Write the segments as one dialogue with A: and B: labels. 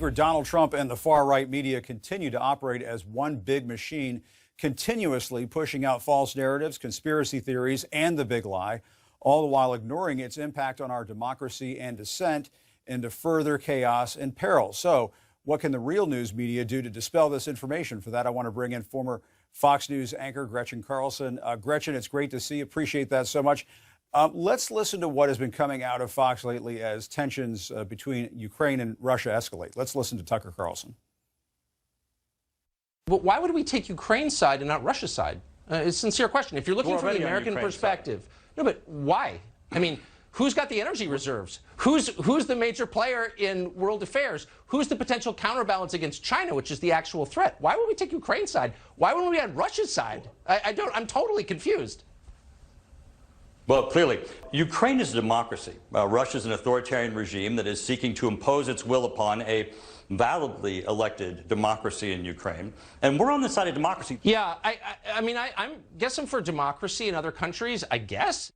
A: Speaker, Donald Trump and the far-right media continue to operate as one big machine, continuously pushing out false narratives, conspiracy theories, and the big lie, all the while ignoring its impact on our democracy and descent into further chaos and peril. So what can the real news media do to dispel this information? For that, I want to bring in former Fox News anchor Gretchen Carlson. Gretchen, it's great to see you. Appreciate that so much. Let's listen to what has been coming out of Fox lately as tensions between Ukraine and Russia escalate. Let's listen to Tucker Carlson.
B: But why would we take Ukraine's side and not Russia's side? It's a sincere question. If you're looking from the American perspective, no, but why? I mean, who's got the energy reserves? Who's the major player in world affairs? Who's the potential counterbalance against China, which is the actual threat? Why would we take Ukraine's side? Why wouldn't we be on Russia's side? I'm totally confused.
C: Well, clearly, Ukraine is a democracy. Russia is an authoritarian regime that is seeking to impose its will upon a validly elected democracy in Ukraine. And we're on the side of democracy.
B: Yeah, I'm guessing for democracy in other countries, I guess.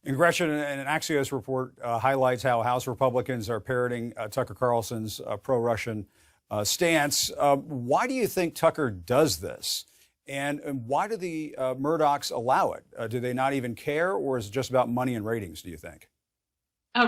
A: And Gretchen, an Axios report highlights how House Republicans are parroting Tucker Carlson's pro-Russian stance. Why do you think Tucker does this? And why do the Murdochs allow it? Do they not even care, or is it just about money and ratings, do you think?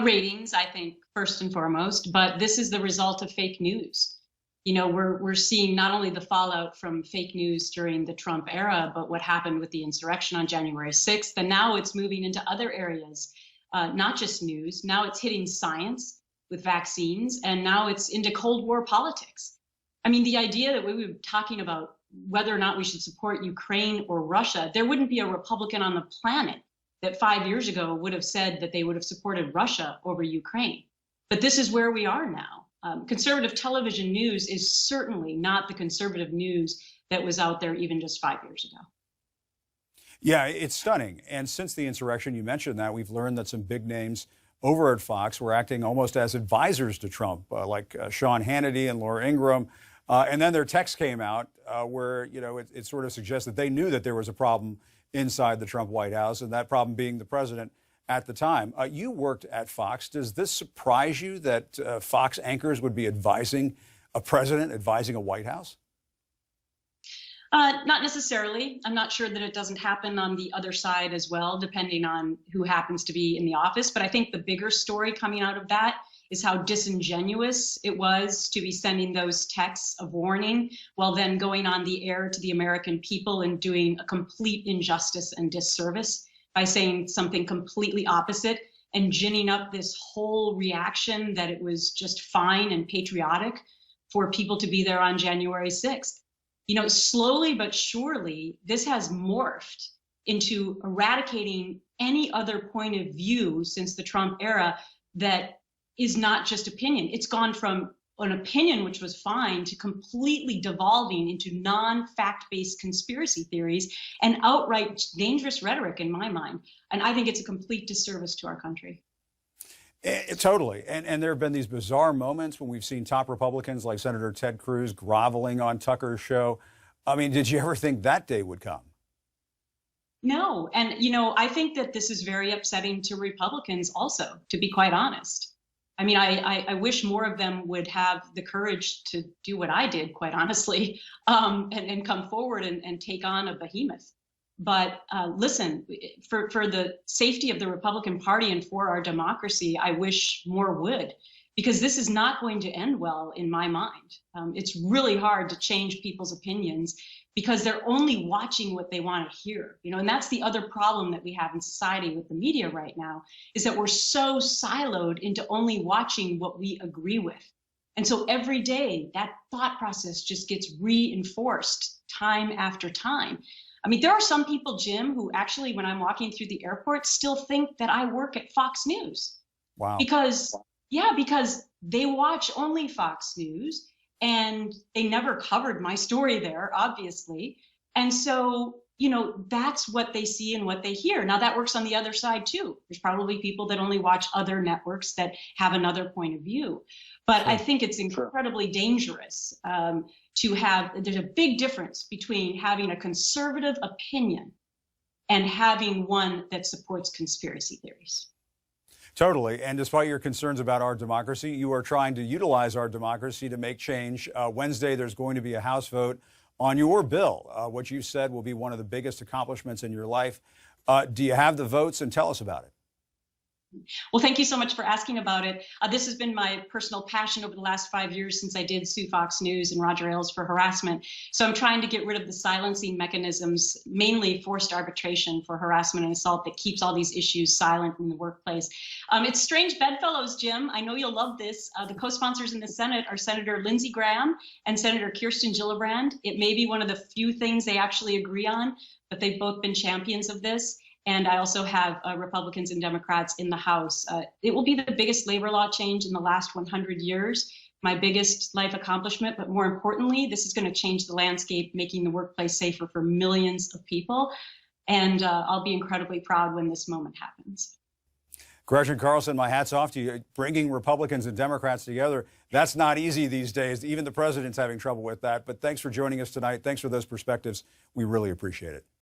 D: Ratings, I think, first and foremost, but this is the result of fake news. You know, we're seeing not only the fallout from fake news during the Trump era, but what happened with the insurrection on January 6th. And now it's moving into other areas, not just news. Now it's hitting science with vaccines, and now it's into Cold War politics. I mean, the idea that we were talking about whether or not we should support Ukraine or Russia, there wouldn't be a Republican on the planet that 5 years ago would have said that they would have supported Russia over Ukraine. But this is where we are now. Conservative television news is certainly not the conservative news that was out there even just 5 years ago.
A: Yeah, it's stunning. And since the insurrection, you mentioned that, we've learned that some big names over at Fox were acting almost as advisors to Trump, like Sean Hannity and Laura Ingraham. And then their text came out where, you know, it sort of suggests that they knew that there was a problem inside the Trump White House, and that problem being the president at the time. You worked at Fox. Does this surprise you that Fox anchors would be advising a president, advising a White House?
D: Not necessarily. I'm not sure that it doesn't happen on the other side as well, depending on who happens to be in the office. But I think the bigger story coming out of that is how disingenuous it was to be sending those texts of warning while then going on the air to the American people and doing a complete injustice and disservice by saying something completely opposite and ginning up this whole reaction that it was just fine and patriotic for people to be there on January 6th. You know, slowly but surely, this has morphed into eradicating any other point of view since the Trump era that is not just opinion. It's gone from an opinion, which was fine, to completely devolving into non-fact-based conspiracy theories and outright dangerous rhetoric in my mind. And I think it's a complete disservice to our country.
A: Totally. And there have been these bizarre moments when we've seen top Republicans like Senator Ted Cruz groveling on Tucker's show. I mean, did you ever think that day would come?
D: No. And, you know, I think that this is very upsetting to Republicans also, to be quite honest. I mean, I wish more of them would have the courage to do what I did, quite honestly, and come forward and take on a behemoth. But listen, for the safety of the Republican Party and for our democracy, I wish more would, because this is not going to end well in my mind. It's really hard to change people's opinions because they're only watching what they want to hear, you know, and that's the other problem that we have in society with the media right now, is that we're so siloed into only watching what we agree with. And so every day that thought process just gets reinforced time after time. I mean, there are some people, Jim, who actually, when I'm walking through the airport, still think that I work at Fox News.
A: Wow.
D: Because they watch only Fox News and they never covered my story there, obviously. And so, you know, that's what they see and what they hear. Now, that works on the other side, too. There's probably people that only watch other networks that have another point of view. But I think it's incredibly dangerous to have, there's a big difference between having a conservative opinion and having one that supports conspiracy theories.
A: Totally. And despite your concerns about our democracy, you are trying to utilize our democracy to make change. Wednesday, there's going to be a House vote on your bill, what you said will be one of the biggest accomplishments in your life. Do you have the votes? And tell us about it.
D: Well, thank you so much for asking about it. This has been my personal passion over the last 5 years since I did sue Fox News and Roger Ailes for harassment. So I'm trying to get rid of the silencing mechanisms, mainly forced arbitration for harassment and assault, that keeps all these issues silent in the workplace. It's strange bedfellows, Jim. I know you'll love this. The co-sponsors in the Senate are Senator Lindsey Graham and Senator Kirsten Gillibrand. It may be one of the few things they actually agree on, but they've both been champions of this. And I also have Republicans and Democrats in the House. It will be the biggest labor law change in the last 100 years, my biggest life accomplishment. But more importantly, this is going to change the landscape, making the workplace safer for millions of people. And I'll be incredibly proud when this moment happens.
A: Gretchen Carlson, my hat's off to you. Bringing Republicans and Democrats together, that's not easy these days. Even the president's having trouble with that. But thanks for joining us tonight. Thanks for those perspectives. We really appreciate it.